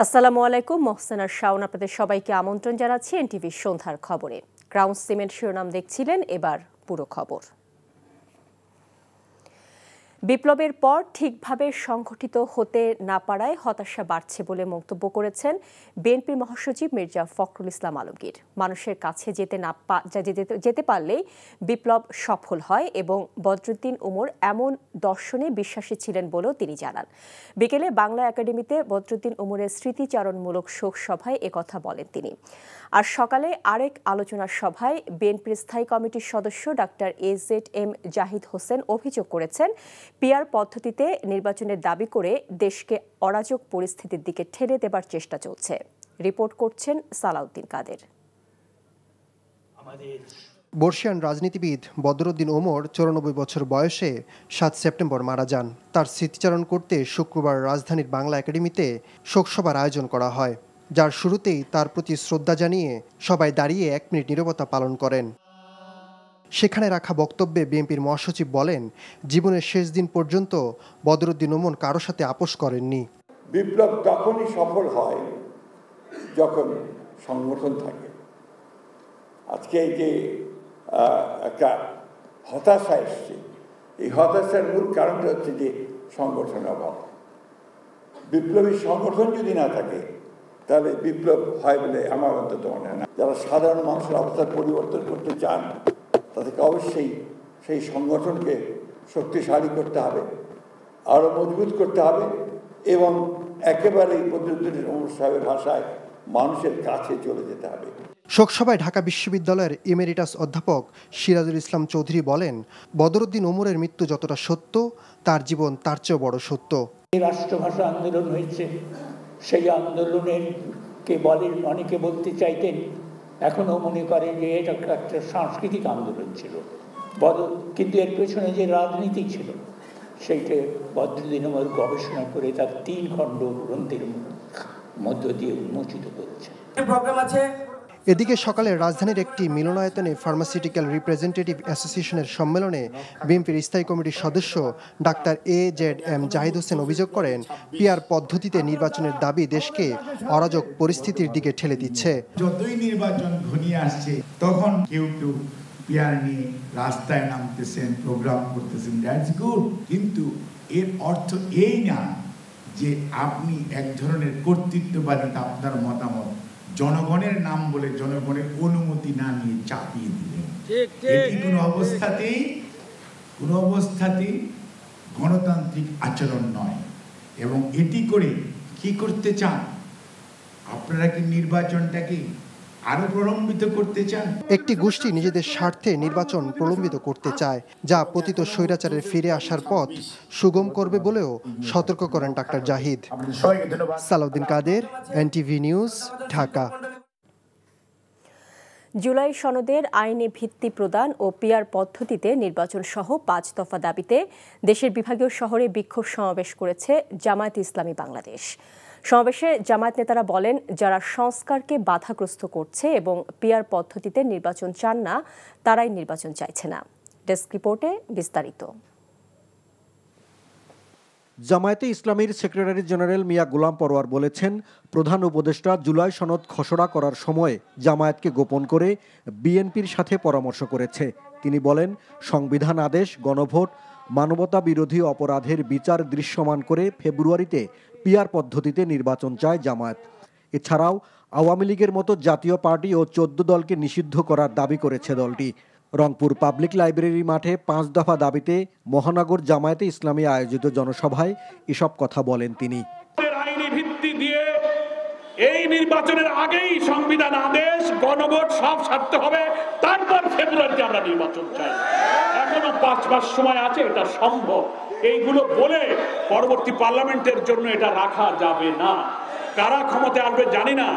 আসসালামু আলাইকুম, মোহসেনা শাওন আপনাদের সবাইকে আমন্ত্রণ জানাচ্ছি এনটিভি সন্ধ্যার খবরে। ক্রাউন সিমেন্ট শিরোনাম দেখছিলেন, এবার পুরো খবর। বিপ্লবের পর ঠিকভাবে সংগঠিত হতে না পারায় হতাশা বাড়ছে বলে মন্তব্য করেছেন বিএনপির মহাসচিব মির্জা ফখরুল ইসলাম আলমগীর। মানুষের কাছে যেতে পারলেই বিপ্লব সফল হয় এবং বদরুদ্দীন উমর এমন দর্শনে বিশ্বাসী ছিলেন বলেও তিনি জানান। বিকেলে বাংলা একাডেমিতে বদরুদ্দীন উমরের স্মৃতিচারণমূলক শোক সভায় একথা বলেন তিনি। আর সকালে আরেক আলোচনা সভায় বিএনপির স্থায়ী কমিটির সদস্য ডাক্তার AZM জাহিদ হোসেন অভিযোগ করেছেন, পিআর পদ্ধতিতে নির্বাচনের দাবি করে দেশকে অরাজক পরিস্থিতির দিকে ঠেলে দেবার চেষ্টা চলছে। রিপোর্ট করছেন সালাউদ্দিন কাদের। বর্ষিয়ান রাজনীতিবিদ বদরুদ্দীন ওমর 94 বছর বয়সে 7 সেপ্টেম্বর মারা যান। তার স্মৃতিচারণ করতে শুক্রবার রাজধানীর বাংলা একাডেমিতে শোকসভার আয়োজন করা হয়, যার শুরুতেই তার প্রতি শ্রদ্ধা জানিয়ে সবাই দাঁড়িয়ে 1 মিনিট নীরবতা পালন করেন। সেখানে রাখা বক্তব্যে বিএনপির মহাসচিব বলেন, জীবনের শেষ দিন পর্যন্ত বদরুদ্দীন ওমর কারো সাথে আপোষ করেননি। বিপ্লব তখনই সফল হয় যখন সংগঠন থাকে। আজকে এই যে একটা হতাশা এসছে, এই হতাশার মূল কারণটা হচ্ছে যে সংগঠনের অভাব। বিপ্লবী সংগঠন যদি না থাকে তাহলে বিপ্লব হয় বলে আমার অন্তত মনে হয় না। যারা সাধারণ মানুষের অবস্থার পরিবর্তন করতে চান তাদেরকে অবশ্যই সেই সংগঠনকে শক্তিশালী করতে হবে, আরও মজবুত করতে হবে এবং একেবারেই বদরুদ্দীন ওমর সাহেবের ভাষায় মানুষের কাছে চলে যেতে হবে। শোকসভায় ঢাকা বিশ্ববিদ্যালয়ের এমেরিটাস অধ্যাপক সিরাজুল ইসলাম চৌধুরী বলেন, বদরুদ্দীন ওমরের মৃত্যু যতটা সত্য, তার জীবন তার চেয়েও বড় সত্য। রাষ্ট্রভাষা আন্দোলন হয়েছে, সেই আন্দোলনের কে বলেন, অনেকে বলতে চাইতেন, এখনও মনে করেন যে এটা একটা সাংস্কৃতিক আন্দোলন ছিল, কিন্তু এর পেছনে যে রাজনীতি ছিল সেইটা বদরুদ্দীন ওমর গবেষণা করে তার 3 খণ্ড গ্রন্থের মধ্য দিয়ে উন্মোচিত করেছে। এদিকে সকালে রাজধানীর একটি মিলনায়তনে ফার্মাসিউটিক্যাল রিপ্রেজেন্টেটিভ অ্যাসোসিয়েশনের সম্মেলনে বিএনপির স্থায়ী কমিটির সদস্য ডাক্তার AZM জাহিদ হোসেন অভিযোগ করেন, পিআর পদ্ধতিতে নির্বাচনের দাবি দেশকে অরাজক পরিস্থিতির দিকে ঠেলে দিচ্ছে। যতই নির্বাচন ঘনিয়ে আসছে তখন কেউ কেউ পিআর নিয়ে রাস্তায় নামতেছেন, প্রোগ্রাম করতেছেন, দ্যাটস গুড, কিন্তু এর অর্থ এই না যে আপনি এক ধরনের কর্তৃত্ববাদী আপনার মতামত জনগণের নাম বলে জনগণের অনুমতি না নিয়ে চাপিয়ে দিলেন। এটি কোনো অবস্থাতেই গণতান্ত্রিক আচরণ নয়। এবং এটি করে কি করতে চান আপনারা? কি নির্বাচনটাকে আরো প্রলম্বিত করতে চান? একটি গোষ্ঠী নিজেদের স্বার্থে নির্বাচন প্রলম্বিত করতে চায়, যা পতিত স্বৈরাচারের ফিরে আসার পথ সুগম করবে বলেও সতর্ক করেন ডাক্তার জাহিদ। সালাউদ্দিন কাদের, এনটিভি নিউজ, ঢাকা। জুলাই সনদের আইনি ভিত্তি প্রদান ও পিআর পদ্ধতিতে নির্বাচন সহ 5 দফা দাবিতে দেশের বিভাগীয় শহরে বিক্ষোভ সমাবেশ করেছে জামায়াতে ইসলামী বাংলাদেশ। সমাবেশে জামায়াত নেতারা বলেন, যারা সংস্কারকে বাধাগ্রস্ত করছে এবং পিআর পদ্ধতিতে নির্বাচন চান না, তারাই নির্বাচন চাইছে না। ডেস্ক রিপোর্টে বিস্তারিত। জামায়াতে ইসলামীর সেক্রেটারি জেনারেল মিয়া গোলাম পরোয়ার বলেছেন, প্রধান উপদেষ্টা জুলাই সনদ খসড়া করার সময় জামায়াতকে গোপন করে বিএনপির সাথে পরামর্শ করেছে। তিনি বলেন, সংবিধান আদেশ, গণভোট, মানবতা বিরোধী অপরাধের বিচার দৃশ্যমান করে ফেব্রুয়ারিতে পিআর পদ্ধতিতে নির্বাচন চায় জামায়াত। এছাড়াও আওয়ামী লীগের মতো জাতীয় পার্টি ও 14 দলকে নিষিদ্ধ করার দাবি করেছে দলটি। রংপুর পাবলিক লাইব্রেরি মাঠে 5 দফা দাবিতে মহানগর জামায়াতে ইসলামী আয়োজিত জনসভায় এসব কথা বলেন তিনি। আইনি ভিত্তি দিয়ে এই নির্বাচনের আগেই সংবিধান আদেশ, গণভোট সব সারতে হবে, তারপর ফেব্রুয়ারিতে আমরা নির্বাচন চাই। এখনো 5 মাস সময় আছে, এটা সম্ভব। এইগুলো বলে পরবর্তী পার্লামেন্টের জন্য এটা রাখা যাবে না। কারা ক্ষমতায় আসবে জানি না,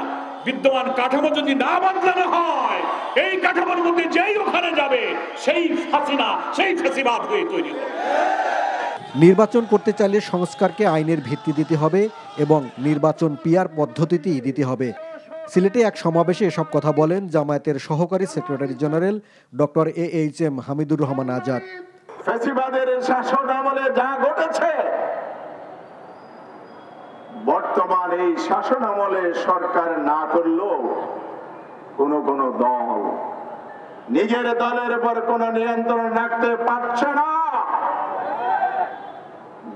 বিদ্যমান কাঠামো যদি না বদলানো হয়, এই কাঠামোর মধ্যে যেই ওখানে যাবে সেই হাসিনা, সেই ফ্যাসিবাদ হয়ে তৈরি হবে। নির্বাচন করতে চাইলে সংস্কারকে আইনের ভিত্তি দিতে হবে এবং নির্বাচন পিআর পদ্ধতিতেই দিতে হবে। সিলেটে এক সমাবেশে এসব কথা বলেন জামায়াতের সহকারী secretary general doctor AHM Hamidur Rahman Azad. ফ্যাসিবাদের শাসন আমলে যা ঘটেছে, বর্তমান এই শাসন আমলে সরকার না করলেও কোন দল নিজের দলের উপর কোনো নিয়ন্ত্রণ রাখতে পারছে না।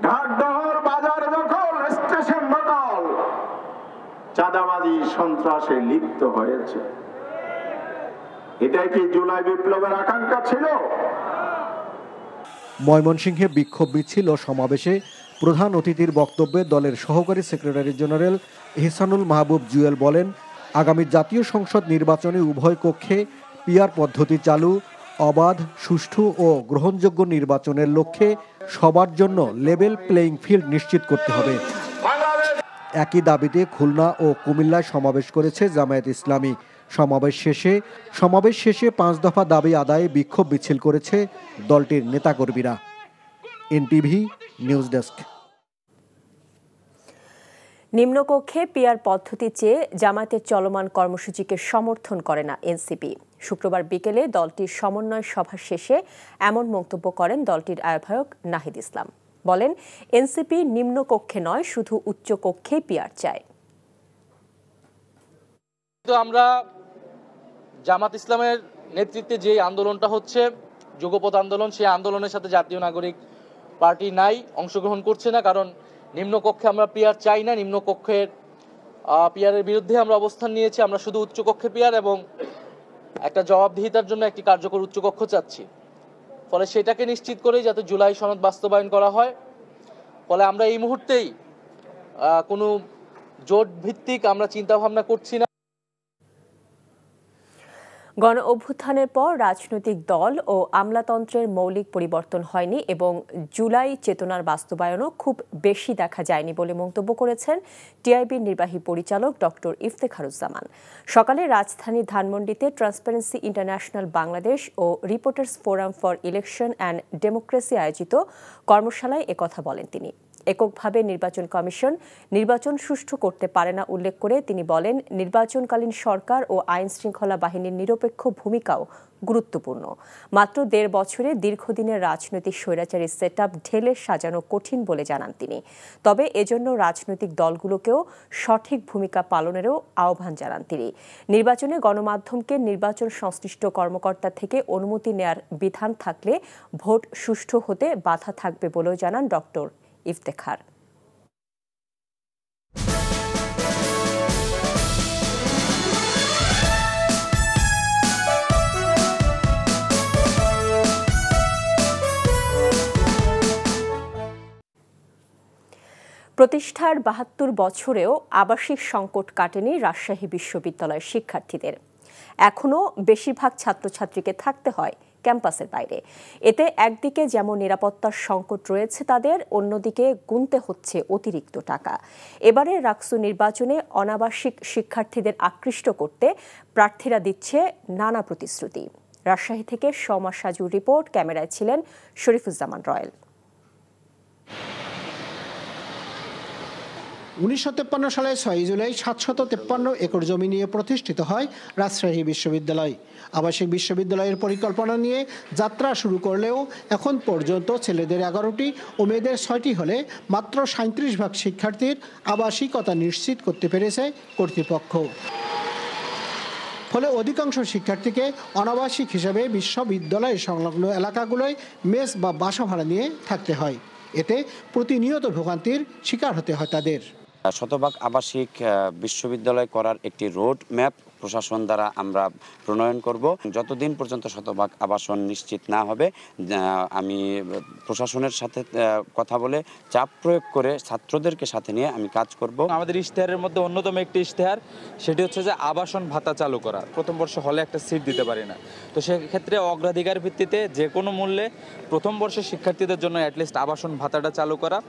ঘাটদহর বাজার দখল, স্টেশন দখল, চাঁদাবাজি সন্ত্রাসে লিপ্ত হয়েছে। এটাই কি জুলাই বিপ্লবের আকাঙ্ক্ষা ছিল? ময়মনসিংহে বিক্ষোভ মিছিল ও সমাবেশে প্রধান অতিথির বক্তব্যে দলের সহকারী সেক্রেটারি জেনারেল ইহসানুল মাহবুব জুয়েল বলেন, আগামী জাতীয় সংসদ নির্বাচনে উভয় কক্ষে পিআর পদ্ধতি চালু, অবাধ, সুষ্ঠু ও গ্রহণযোগ্য নির্বাচনের লক্ষ্যে সবার জন্য লেভেল প্লেইং ফিল্ড নিশ্চিত করতে হবে। একই দাবিতে খুলনা ও কুমিল্লায় সমাবেশ করেছে জামায়াত ইসলামী। সমাবেশ শেষে 5 দফা দাবি আদায়ে বিক্ষোভ মিছিল করেছে দলটির নেতাকর্মীরা। NTV news desk. নিম্নকক্ষে পিআর পদ্ধতি চেয়ে জামায়াতের চলমান কর্মসূচিকে সমর্থন করে না এনসিপি। শুক্রবার বিকেলে দলটির সমন্বয় সভা শেষে এমন মন্তব্য করেন দলটির আহ্বায়ক নাহিদ ইসলাম। বলেন, এনসিপি নিম্নকক্ষে নয়, শুধু উচ্চকক্ষে পিআর চায়। আমরা জামাত ইসলামের নেতৃত্বে যে আন্দোলনটা হচ্ছে যুগপৎ আন্দোলন, সেই আন্দোলনের সাথে জাতীয় নাগরিক পার্টি নাই, অংশগ্রহণ করছে না। কারণ নিম্নকক্ষে আমরা পিআর চাই না, নিম্নকক্ষের পিআরের বিরুদ্ধে আমরা অবস্থান নিয়েছি। আমরা শুধু উচ্চকক্ষে পিআর এবং একটা জবাবদিহিতার জন্য একটি কার্যকর উচ্চকক্ষ চাচ্ছি। ফলে সেটাকে নিশ্চিত করেই যাতে জুলাই সনদ বাস্তবায়ন করা হয়। ফলে আমরা এই মুহূর্তেই কোনো জোট ভিত্তিক আমরা চিন্তা ভাবনা করছি না। গণ অভ্যুত্থানের পর রাজনৈতিক দল ও আমলাতন্ত্রের মৌলিক পরিবর্তন হয়নি এবং জুলাই চেতনার বাস্তবায়নও খুব বেশি দেখা যায়নি বলে মন্তব্য করেছেন টিআইবির নির্বাহী পরিচালক ডক্টর ইফতেখারুজ্জামান। সকালে রাজধানীর ধানমন্ডিতে ট্রান্সপারেন্সি ইন্টারন্যাশনাল বাংলাদেশ ও Reporters Forum for Election and Democracy আয়োজিত কর্মশালায় একথা বলেন তিনি। এককভাবে নির্বাচন কমিশন নির্বাচন সুষ্ঠু করতে পারে না উল্লেখ করে তিনি বলেন, নির্বাচনকালীন সরকার ও আইন শৃঙ্খলা বাহিনীর নিরপেক্ষ ভূমিকাও গুরুত্বপূর্ণ। মাত্র 1.5 বছরে দীর্ঘদিনের রাজনৈতিক স্বৈরাচারী সেটআপ ঢেলে সাজানো কঠিন বলে জানান তিনি। তবে এজন্য রাজনৈতিক দলগুলোকেও সঠিক ভূমিকা পালনেরও আহ্বান জানান তিনি। নির্বাচনে গণমাধ্যমকে নির্বাচন সংশ্লিষ্ট কর্মকর্তা থেকে অনুমতি নেয়ার বিধান থাকলে ভোট সুষ্ঠু হতে বাধা থাকবে বলেও জানান ডক্টর ইফতেখার। প্রতিষ্ঠার 72 বছরেও আবাসিক সংকট কাটেনি রাজশাহী বিশ্ববিদ্যালয়ের শিক্ষার্থীদের। এখনও বেশিরভাগ ছাত্রছাত্রীকে থাকতে হয় ক্যাম্পাসের বাইরে। এতে একদিকে যেমন নিরাপত্তার সংকট রয়েছে তাদের, অন্যদিকে গুনতে হচ্ছে অতিরিক্ত টাকা। এবারে রাকসু নির্বাচনে অনাবাসিক শিক্ষার্থীদের আকৃষ্ট করতে প্রার্থীরা দিচ্ছে নানা প্রতিশ্রুতি। রাজশাহী থেকে সোমা সাজুর রিপোর্ট, ক্যামেরায় ছিলেন শরীফুজ্জামান রয়েল। 1953 সালে 6 জুলাই 753 একর জমি নিয়ে প্রতিষ্ঠিত হয় রাজশাহী বিশ্ববিদ্যালয়। আবাসিক বিশ্ববিদ্যালয়ের পরিকল্পনা নিয়ে যাত্রা শুরু করলেও এখন পর্যন্ত ছেলেদের 11টি ও মেয়েদের 6টি হলে মাত্র 37% শিক্ষার্থীর আবাসিকতা নিশ্চিত করতে পেরেছে কর্তৃপক্ষ। ফলে অধিকাংশ শিক্ষার্থীকে অনাবাসিক হিসেবে বিশ্ববিদ্যালয় সংলগ্ন এলাকাগুলোয় মেস বা বাসা ভাড়া নিয়ে থাকতে হয়। এতে প্রতিনিয়ত ভোগান্তির শিকার হতে হয় তাদের। শতভাগ আবাসিক বিশ্ববিদ্যালয় করার একটি রোড ম্যাপ প্রশাসন দ্বারা আমরা প্রণয়ন করব। যতদিন পর্যন্ত শতভাগ আবাসন নিশ্চিত না হবে, আমি প্রশাসনের সাথে কথা বলে চাপ প্রয়োগ করে ছাত্রদেরকে সাথে নিয়ে আমি কাজ করব। আমাদের ইশতেহারের মধ্যে অন্যতম একটি ইশতেহার, সেটি হচ্ছে যে আবাসন ভাতা চালু করা। প্রথম বর্ষ হলে একটা সিট দিতে পারি না, তো সেক্ষেত্রে অগ্রাধিকার ভিত্তিতে যে কোনো মূল্যে প্রথম বর্ষের শিক্ষার্থীদের জন্য অ্যাটলিস্ট আবাসন ভাতাটা চালু করা।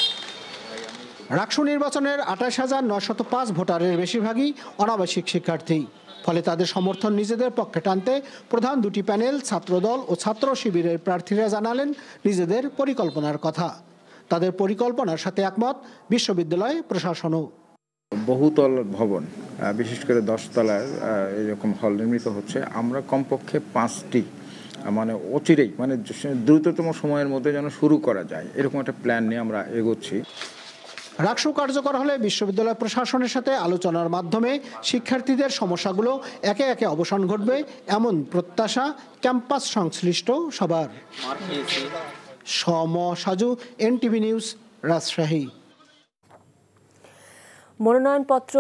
রাকসু নির্বাচনের 28,905 ভোটারের বেশিরভাগই অনাবাসিক শিক্ষার্থী। ফলে তাদের সমর্থন নিজেদের পক্ষে টানতে প্রধান দুটি প্যানেল ছাত্রদল ও ছাত্র শিবিরের প্রার্থীরা জানালেন নিজেদের পরিকল্পনার কথা। তাদের পরিকল্পনার সাথে একমত বিশ্ববিদ্যালয় প্রশাসনও। বহুতল ভবন, বিশেষ করে 10 তলার এরকম হল নির্মিত হচ্ছে। আমরা কমপক্ষে 5টি অচিরেই দ্রুততম সময়ের মধ্যে যেন শুরু করা যায়, এরকম একটা প্ল্যান নিয়ে আমরা এগোচ্ছি। রাকসু কার্যকর হলে বিশ্ববিদ্যালয় প্রশাসনের সাথে আলোচনার মাধ্যমে শিক্ষার্থীদের সমস্যাগুলো একে একে অবসান ঘটবে এমন প্রত্যাশা ক্যাম্পাস সংশ্লিষ্ট সবার। Saju, NTV news, Rajshahi. মনোনয়নপত্র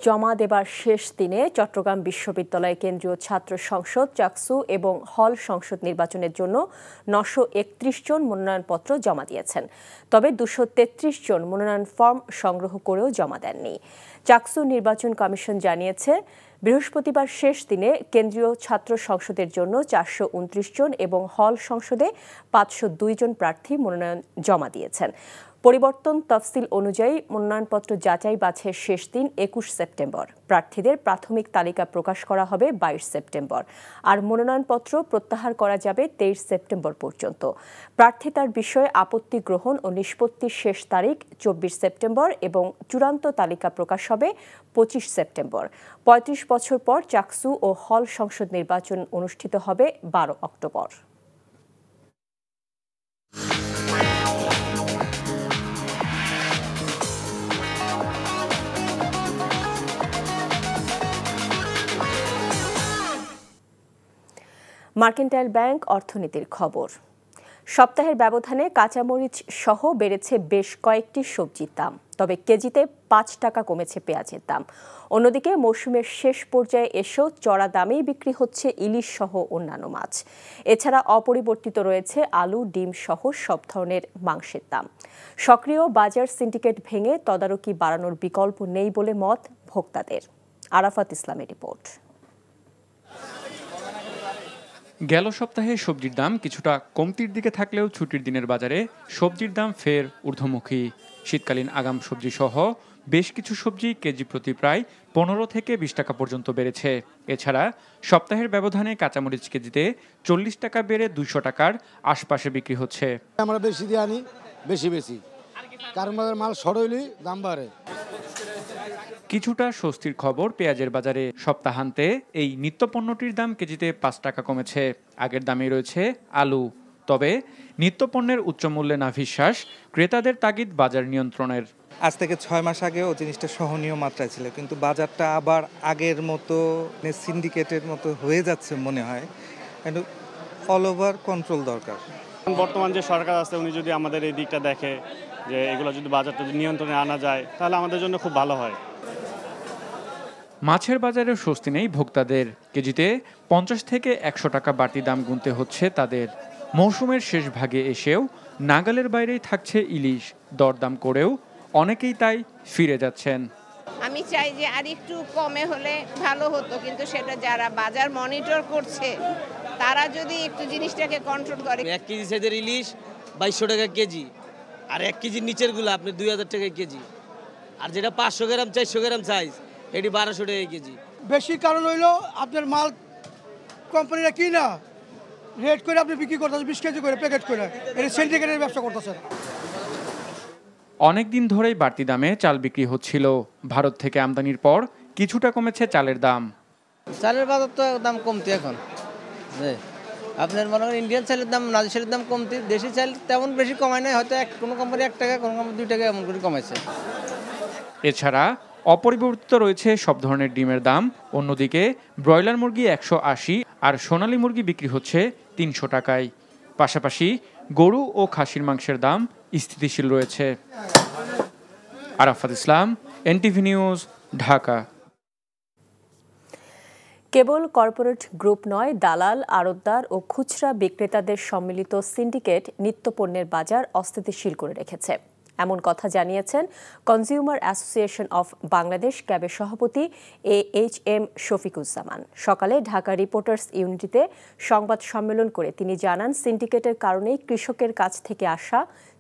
জমা দেবার শেষ দিনে চট্টগ্রাম বিশ্ববিদ্যালয় কেন্দ্রীয় ছাত্র সংসদ, চাকসু এবং হল সংসদ নির্বাচনের জন্য 931 জন মনোনয়নপত্র জমা দিয়েছেন। তবে 233 জন মনোনয়ন ফর্ম সংগ্রহ করেও জমা দেননি। চাকসু নির্বাচন কমিশন জানিয়েছে, বৃহস্পতিবার শেষ দিনে কেন্দ্রীয় ছাত্র সংসদের জন্য 429 জন এবং হল সংসদে 502 জন প্রার্থী মনোনয়ন জমা দিয়েছেন। পরিবর্তন তফসিল অনুযায়ী মনোনয়নপত্র যাচাই বাছাইয়ের শেষ দিন 21 সেপ্টেম্বর। প্রার্থীদের প্রাথমিক তালিকা প্রকাশ করা হবে 22 সেপ্টেম্বর। আর মনোনয়নপত্র প্রত্যাহার করা যাবে 23 সেপ্টেম্বর পর্যন্ত। প্রার্থিতার বিষয়ে আপত্তি গ্রহণ ও নিষ্পত্তির শেষ তারিখ 24 সেপ্টেম্বর এবং চূড়ান্ত তালিকা প্রকাশ হবে 25 সেপ্টেম্বর। 35 বছর পর চাকসু ও হল সংসদ নির্বাচন অনুষ্ঠিত হবে 12 অক্টোবর। মার্কেন্টাইল ব্যাংক অর্থনীতির খবর। সপ্তাহের ব্যবধানে কাঁচামরিচ সহ বেড়েছে বেশ কয়েকটি সবজির দাম, তবে কেজিতে 5 টাকা কমেছে পেঁয়াজের দাম। অন্যদিকে মৌসুমের শেষ পর্যায়ে এসেও চড়া দামেই বিক্রি হচ্ছে ইলিশ সহ অন্যান্য মাছ। এছাড়া অপরিবর্তিত রয়েছে আলু, ডিম সহ সব ধরনের মাংসের দাম। সক্রিয় বাজার সিন্ডিকেট ভেঙে তদারকি বাড়ানোর বিকল্প নেই বলে মত ভোক্তাদের। আরাফাত ইসলামের রিপোর্ট। গেল সপ্তাহে সবজির দাম কিছুটা কমতির দিকে থাকলেও ছুটির দিনের বাজারে সবজির দাম ফের ঊর্ধ্বমুখী। শীতকালীন আগাম সবজি সহ বেশ কিছু সবজি কেজি প্রতি প্রায় 15 থেকে 20 টাকা পর্যন্ত বেড়েছে। এছাড়া সপ্তাহের ব্যবধানে কাঁচামরিচ কেজিতে 40 টাকা বেড়ে 200 টাকার আশপাশে বিক্রি হচ্ছে। আমরা বেশি দিয়ে আনি, বেশি কারণ মাল শর্ট হইলে দাম বাড়ে। কিছুটা স্বস্তির খবর পেঁয়াজের বাজারে। সপ্তাহান্তে এই নিত্যপণ্যটির দাম কেজিতে 5 টাকা কমেছে। আগের দামেই রয়েছে আলু। তবে নিত্যপণ্যের উচ্চমূল্যে না বিশ্বাস ক্রেতাদের তাগিদ বাজার নিয়ন্ত্রণের। আজ থেকে 6 মাস আগেও জিনিসটা সহনীয় মাত্রায় ছিল, কিন্তু বাজারটা আবার আগের মতো সিন্ডিকেটের মতো হয়ে যাচ্ছে মনে হয়। কিন্তু অল ওভার কন্ট্রোল দরকার। বর্তমান যে সরকার আছে উনি যদি আমাদের এই দিকটা দেখে যে এগুলো যদি বাজারটা নিয়ন্ত্রণে আনা যায় তাহলে আমাদের জন্য খুব ভালো হয়। মাছের বাজারে স্বস্তি নেই ভোক্তাদের। কেজিতে 50 থেকে 100 টাকা বাড়তি দাম গুনতে হচ্ছে তাদের। মৌসুমের শেষ ভাগে এসেও নাগালের বাইরেই থাকছে ইলিশ। দরদাম করেও অনেকেই তাই ফিরে যাচ্ছেন। আমি চাই যে আর একটু কমে হলে ভালো হতো, কিন্তু সেটা যারা বাজার মনিটর করছে তারা যদি একটু জিনিসটাকে কন্ট্রোল করে। 1 কেজি সাইজের ইলিশ 2200 টাকা কেজি, আর 1 কেজির নিচের গুলো আপনি 2000 টাকা কেজি, আর যেটা 500 গ্রাম 400 গ্রাম সাইজ এটি 1200 টাকা কেজি। বেশি কারণ হইলো আপনার মাল কোম্পানিরা কি না রেট করে আপনি বিক্রি করতেছেন 20 কেজি করে প্যাকেট করে, এটা সিন্ডিকেটের ব্যবসা করতেছেন। অনেকদিন ধরেই বাড়তি দামে চাল বিক্রি হচ্ছিল। ভারত থেকে আমদানির পর কিছুটা কমেছে চালের দাম। চালের বাজার তো দাম কমতি এখন। আপনার মনে করেন ইন্ডিয়ান চালের দাম, নাজি চালের দাম কমতি, দেশি চাল তেমন বেশি কমায় নাই, হয়তো কোনো কোম্পানি 1 টাকা, কোনো কোম্পানি 2 টাকা এমন করে কমাইছে। এছাড়া অপরিবর্তিত রয়েছে সব ধরনের ডিমের দাম। অন্যদিকে ব্রয়লার মুরগি 180 আর সোনালী মুরগি বিক্রি হচ্ছে 300 টাকায়। পাশাপাশি গরু ও খাসির মাংসের দাম স্থিতিশীল রয়েছে। আরাফাত ইসলাম, এনটিভি নিউজ, ঢাকা। কেবল কর্পোরেট গ্রুপ নয়, দালাল, আড়তদার ও খুচরা বিক্রেতাদের সম্মিলিত সিন্ডিকেট নিত্যপণ্যের বাজার অস্থিতিশীল করে রেখেছে। এমন কথা জানিয়েছেন কনজিউমার অ্যাসোসিয়েশন অফ বাংলাদেশ ক্যাবের সভাপতি AHM শফিকুজ্জামান। সকালে ঢাকা রিপোর্টার্স ইউনিটিতে সংবাদ সম্মেলন করে তিনি জানান, সিন্ডিকেটের কারণেই কৃষকের কাছ থেকে আসা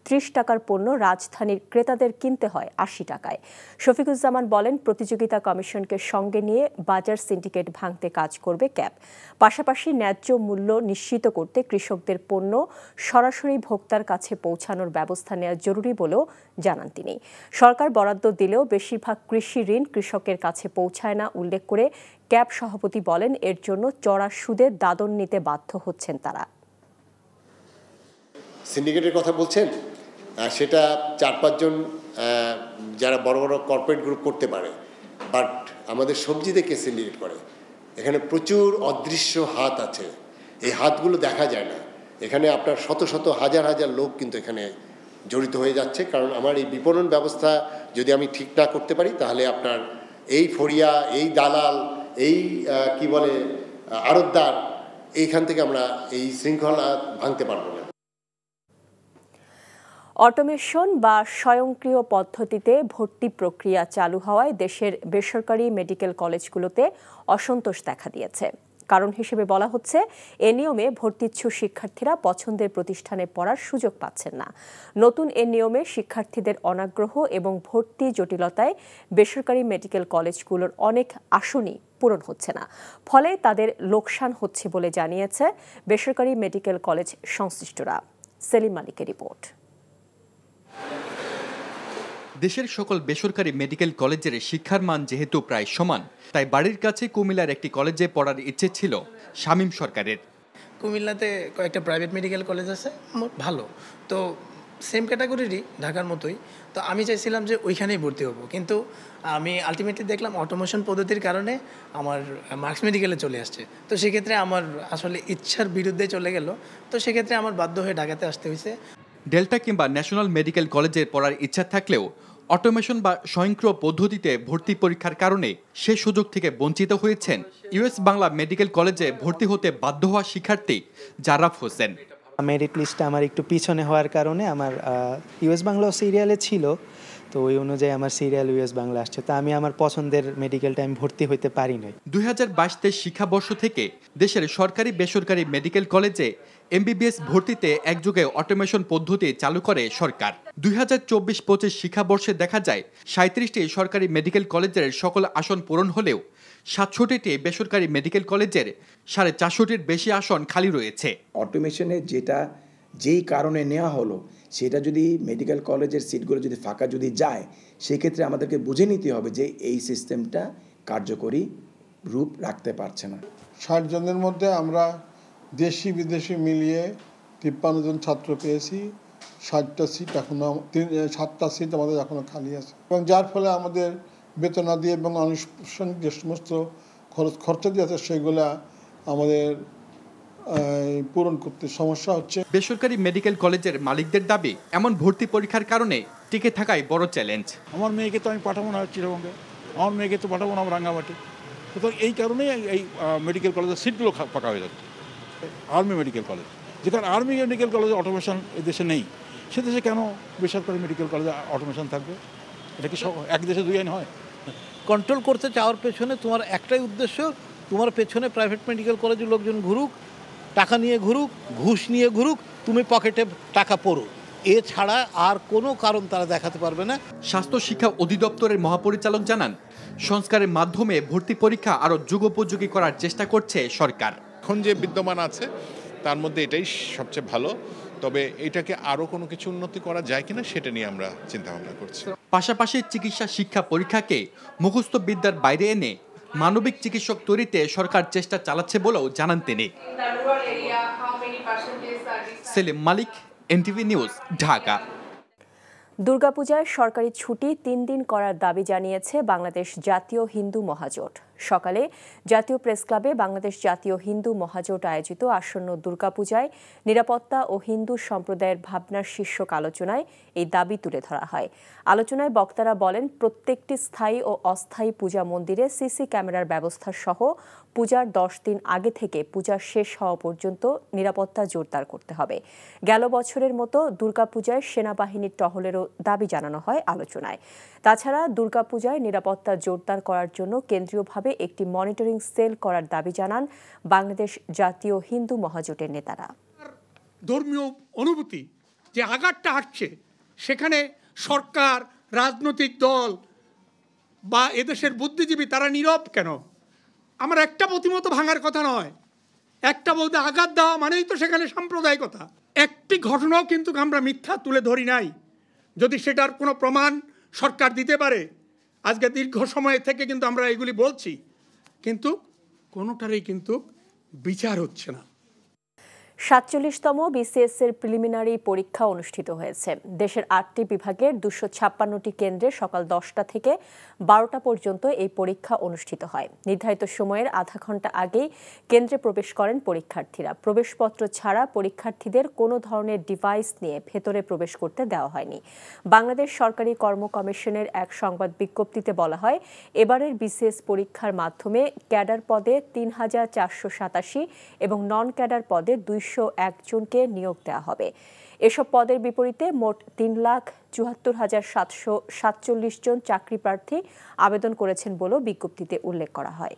30 টাকার পণ্য রাজধানীর ক্রেতাদের কিনতে হয় 80 টাকায়। শফিকুজ্জামান বলেন, প্রতিযোগিতা কমিশনকে সঙ্গে নিয়ে বাজার সিন্ডিকেট ভাঙতে কাজ করবে ক্যাব। পাশাপাশি ন্যায্য মূল্য নিশ্চিত করতে কৃষকদের পণ্য সরাসরি ভোক্তার কাছে পৌঁছানোর ব্যবস্থা নেওয়া জরুরি বলেও জানান তিনি। সরকার বরাদ্দ দিলেও বেশিরভাগ কৃষি ঋণ কৃষকের কাছে পৌঁছায় না উল্লেখ করে ক্যাব সভাপতি বলেন, এর জন্য চড়া সুদে দাদন নিতে বাধ্য হচ্ছেন তারা। সিন্ডিকেটের কথা বলছেন, সেটা 4-5 জন যারা বড় বড় কর্পোরেট গ্রুপ করতে পারে, বাট আমাদের সবজিতে কে সিন্ডিকেট করে? এখানে প্রচুর অদৃশ্য হাত আছে, এই হাতগুলো দেখা যায় না। এখানে আপনার শত শত হাজার হাজার লোক কিন্তু এখানে জড়িত হয়ে যাচ্ছে, কারণ আমার এই বিপণন ব্যবস্থা যদি আমি ঠিক না করতে পারি, তাহলে আপনার এই ফড়িয়া, এই দালাল, এই কি বলে আড়তদার, এইখান থেকে আমরা এই শৃঙ্খলা ভাঙতে পারবো না। অটোমেশন বা স্বয়ংক্রিয় পদ্ধতিতে ভর্তি প্রক্রিয়া চালু হওয়ায় দেশের বেসরকারি মেডিকেল কলেজগুলোতে অসন্তোষ দেখা দিয়েছে। কারণ হিসেবে বলা হচ্ছে, এ নিয়মে ভর্তিচ্ছু শিক্ষার্থীরা পছন্দের প্রতিষ্ঠানে পড়ার সুযোগ পাচ্ছেন না। নতুন এ নিয়মে শিক্ষার্থীদের অনাগ্রহ এবং ভর্তি জটিলতায় বেসরকারি মেডিকেল কলেজগুলোর অনেক আসনই পূরণ হচ্ছে না, ফলে তাদের লোকসান হচ্ছে বলে জানিয়েছে বেসরকারি মেডিকেল কলেজ সংশ্লিষ্টরা। সেলিম মালিকের রিপোর্ট। দেশের সকল বেসরকারি মেডিকেল কলেজের শিক্ষার মান যেহেতু প্রায় সমান, তাই বাড়ির কাছে কুমিল্লার একটি কলেজে পড়ার ইচ্ছে ছিল শামীম সরকারের। কুমিল্লাতে কয়েকটা প্রাইভেট মেডিকেল কলেজ আছে, ভালো, তো সেম ক্যাটাগরিরই, ঢাকার মতোই। তো আমি চাইছিলাম যে ওইখানেই ভর্তি হব, কিন্তু আমি আলটিমেটলি দেখলাম অটোমেশন পদ্ধতির কারণে আমার মার্কস মেডিকেলে চলে আসছে। তো সেক্ষেত্রে আমার আসলে ইচ্ছার বিরুদ্ধে চলে গেল, তো সেক্ষেত্রে আমার বাধ্য হয়ে ঢাকাতে আসতে হয়েছে। ডেল্টা কিংবা ন্যাশনাল মেডিকেল কলেজে পড়ার ইচ্ছা থাকলেও অটোমেশন বা স্বয়ংক্রিয় পদ্ধতিতে ভর্তি পরীক্ষার কারণে সে সুযোগ থেকে বঞ্চিত হয়েছেন ইউএস বাংলা মেডিকেল কলেজে ভর্তি হতে বাধ্য হওয়া শিক্ষার্থী জারাফ হোসেন। মেরিট লিস্টটা আমার একটু পিছনে হওয়ার কারণে আমার ইউএস বাংলা সিরিয়ালে ছিল, তো ওই অনুযায়ী আমার সিরিয়াল ইউএস বাংলা আসছে, তো আমি আমার পছন্দের মেডিকেলটা আমি ভর্তি হতে পারি নাই। 2022-23 শিক্ষাবর্ষ থেকে দেশের সরকারি বেসরকারি মেডিকেল কলেজে এমবিবিএস ভর্তিতে একযোগে অটোমেশন পদ্ধতি চালু করে সরকার। 2024-25 শিক্ষাবর্ষে দেখা যায় 37টি সরকারি মেডিকেল কলেজের সকল আসন পূরণ হলেও 67টি বেসরকারি মেডিকেল কলেজের 450-টির বেশি আসন খালি রয়েছে। অটোমেশনে যেই কারণে নেওয়া হলো, সেটা যদি মেডিকেল কলেজের সিটগুলো যদি ফাঁকা যদি যায়, সেক্ষেত্রে আমাদেরকে বুঝে নিতে হবে যে এই সিস্টেমটা কার্যকরী রূপ রাখতে পারছে না। 60 জনের মধ্যে আমরা দেশি বিদেশি মিলিয়ে 53 জন ছাত্র পেয়েছি। 60টা সিট এখনো, 7টা সিট আমাদের এখনো খালি আছে, এবং যার ফলে আমাদের বেতনাদি এবং আনুষঙ্গিক যে সমস্ত খরচা দিয়ে আছে সেগুলা আমাদের পূরণ করতে সমস্যা হচ্ছে। বেসরকারি মেডিকেল কলেজের মালিকদের দাবি, এমন ভর্তি পরীক্ষার কারণে টিকে থাকাই বড় চ্যালেঞ্জ। আমার মেয়েকে তো আমি পাঠাবো না চিটাগঙ্গে, আমার মেয়েকে তো পাঠাবো না রাঙ্গামাটি, সুতরাং এই কারণেই এই মেডিকেল কলেজের সিটগুলো ফাঁকা হয়ে যাচ্ছে। আর্মি মেডিকেল কলেজ, যেখানে আর্মি মেডিকেল কলেজে অটোমেশন এই দেশে নেই, সে দেশে কেন বেসরকারি মেডিকেল কলেজে অটোমেশন থাকবে? এটা কি এক দেশে দুই আইন হয়? কন্ট্রোল করতে চাওয়ার পেছনে তোমার একটাই উদ্দেশ্য, তোমার পেছনে প্রাইভেট মেডিকেল কলেজের লোকজন ঘুরুক, টাকা নিয়ে ঘুরুক, ঘুষ নিয়ে ঘুরুক, তুমি পকেটে টাকা পড়ো, এছাড়া আর কোনো কারণ তারা দেখাতে পারবে না। স্বাস্থ্য শিক্ষা অধিদপ্তরের মহাপরিচালক জানান, সংস্কারের মাধ্যমে ভর্তি পরীক্ষা আরও যুগোপযোগী করার চেষ্টা করছে সরকার। এখন যে বিদ্যমান আছে তার মধ্যে এটাই সবচেয়ে ভালো, তবে এটাকে আরও কোনো কিছু উন্নতি করা যায় কিনা সেটা নিয়ে আমরা চিন্তা ভাবনা করছি। পাশাপাশি চিকিৎসা শিক্ষা পরীক্ষাকে মুখস্থ বিদ্যার বাইরে এনে মানবিক চিকিৎসক তৈরিতে সরকার চেষ্টা চালাচ্ছে বলেও জানান তিনি। সেলিম মালিক, এনটিভি নিউজ, ঢাকা। দুর্গাপূজায় সরকারি ছুটি 3 দিন করার দাবি জানিয়েছে বাংলাদেশ জাতীয় হিন্দু মহাজোট। সকালে জাতীয় প্রেস ক্লাবে বাংলাদেশ জাতীয় হিন্দু মহাজোট আয়োজিত আসন্ন দুর্গাপূজায় নিরাপত্তা ও হিন্দু সম্প্রদায়ের ভাবনার শীর্ষক আলোচনায় এই দাবি তুলে ধরা হয়। আলোচনায় বক্তারা বলেন, প্রত্যেকটি স্থায়ী ও অস্থায়ী পূজা মন্দিরে সিসি ক্যামেরার ব্যবস্থা সহ পূজার 10 দিন আগে থেকে পূজা শেষ হওয়া পর্যন্ত নিরাপত্তা জোরদার করতে হবে। গেল বছরের মতো দুর্গাপূজায় সেনাবাহিনীর টহলেরও দাবি জানানো হয় আলোচনায়। তাছাড়া দুর্গাপূজায় নিরাপত্তা জোরদার করার জন্য কেন্দ্রীয়ভাবে একটি মনিটরিং সেল করার দাবি জানান বাংলাদেশ জাতীয় হিন্দু মহাজোটের নেতারা। ধর্মীয় অনুভূতি যে আঘাতটা আসছে, সেখানে সরকার, রাজনৈতিক দল বা এদেশের বুদ্ধিজীবী তারা নীরব কেন? আমার একটা প্রতিমত ভাঙার কথা নয়, একটা বলতে আঘাত দেওয়া মানেই তো সেখানে সাম্প্রদায়িকতা। একটি ঘটনাও কিন্তু আমরা মিথ্যা তুলে ধরি নাই। যদি সেটার কোনো প্রমাণ সরকার দিতে পারে, আজকে দীর্ঘ সময় থেকে কিন্তু আমরা এগুলি বলছি, কিন্তু কোনোটারই কিন্তু বিচার হচ্ছে না। 47তম বিসিএস এর প্রিলিমিনারি পরীক্ষা অনুষ্ঠিত হয়েছে। দেশের 8টি বিভাগের 256টি কেন্দ্রে সকাল 10টা থেকে 12টা পর্যন্ত এই পরীক্ষা অনুষ্ঠিত হয়। নির্ধারিত সময়ের আধা ঘন্টা আগেই কেন্দ্রে প্রবেশ করেন পরীক্ষার্থীরা। প্রবেশপত্র ছাড়া পরীক্ষার্থীদের কোনো ধরনের ডিভাইস নিয়ে ভেতরে প্রবেশ করতে দেওয়া হয়নি। বাংলাদেশ সরকারি কর্ম কমিশনের এক সংবাদ বিজ্ঞপ্তিতে বলা হয়, এবারের বিসিএস পরীক্ষার মাধ্যমে ক্যাডার পদে 3,487 এবং নন ক্যাডার পদে 201 জনকে নিয়োগ দেওয়া হবে। এসব পদের বিপরীতে মোট 3,74,747 জন চাকরি প্রার্থী আবেদন করেছেন বলেও বিজ্ঞপ্তিতে উল্লেখ করা হয়।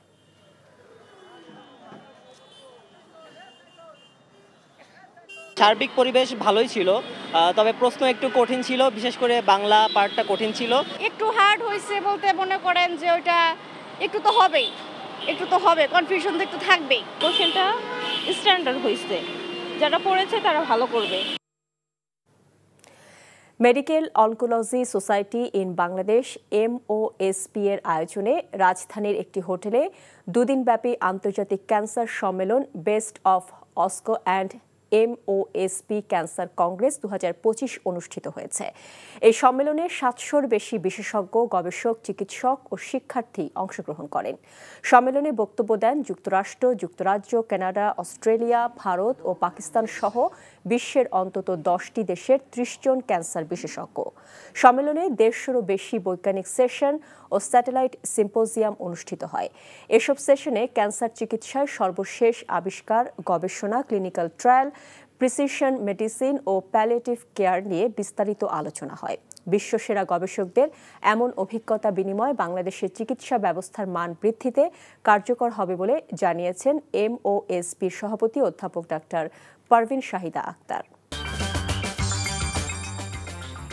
সার্বিক পরিবেশ ভালোই ছিল, তবে প্রশ্ন একটু কঠিন ছিল, বিশেষ করে বাংলা পার্টটা কঠিন ছিল। একটু হার্ড হয়েছে বলতে মনে করেন যে ওইটা একটু তো হবে, কনফিউশন তো একটু থাকবেই। কোশ্চেনটা স্ট্যান্ডার্ড হয়েছে, যারা পড়েছে তারা ভালো করবে। Medical oncology society in Bangladesh MOSP এর আয়োজনে রাজধানীর একটি হোটেলে দুদিনব্যাপী আন্তর্জাতিক ক্যান্সার সম্মেলন best of ASCO and MOSP cancer congress 2025 অনুষ্ঠিত হয়েছে। এই সম্মেলনে 700-র বেশি বিশেষজ্ঞ, গবেষক, চিকিৎসক ও শিক্ষার্থী অংশগ্রহণ করেন। সম্মেলনে বক্তব্য দেন যুক্তরাষ্ট্র, যুক্তরাজ্য, কানাডা, অস্ট্রেলিয়া, ভারত ও পাকিস্তান সহ বিশ্বের অন্তত 10টি দেশের 30 জন ক্যান্সার বিশেষজ্ঞ। সম্মেলনে 150-রও বেশি বৈজ্ঞানিক সেশন ও স্যাটেলাইট সিম্পোজিয়াম অনুষ্ঠিত হয়। এসব সেশনে ক্যান্সার চিকিৎসায় সর্বশেষ আবিষ্কার, গবেষণা, ক্লিনিক্যাল ট্রায়াল, প্রিসিশন মেডিসিন ও প্যালিয়েটিভ কেয়ার নিয়ে বিস্তারিত আলোচনা হয়। বিশ্বসেরা গবেষকদের এমন অভিজ্ঞতা বিনিময় বাংলাদেশের চিকিৎসা ব্যবস্থার মান বৃদ্ধিতে কার্যকর হবে বলে জানিয়েছেন MOSPর সভাপতি অধ্যাপক ডাক্তার পারভিন শাহিদা আক্তার।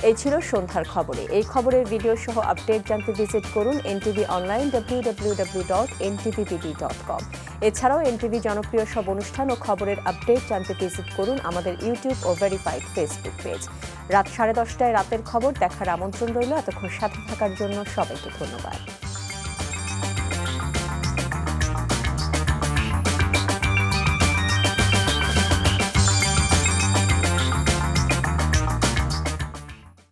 এই ছিল সন্ধ্যার খবরে। এই খবরের ভিডিও সহ আপডেট জানতে ভিজিট করুন NTV অনলাইন www.ntvtv.com। এছাড়াও NTV জনপ্রিয় সব অনুষ্ঠান ও খবরের আপডেট জানতে ভিজিট করুন আমাদের ইউটিউব ও ভেরিফাইড ফেসবুক পেজ। রাত 10:30টায় রাতের খবর দেখার আমন্ত্রণ রইল। এতক্ষণ সাথে থাকার জন্য সবাইকে ধন্যবাদ।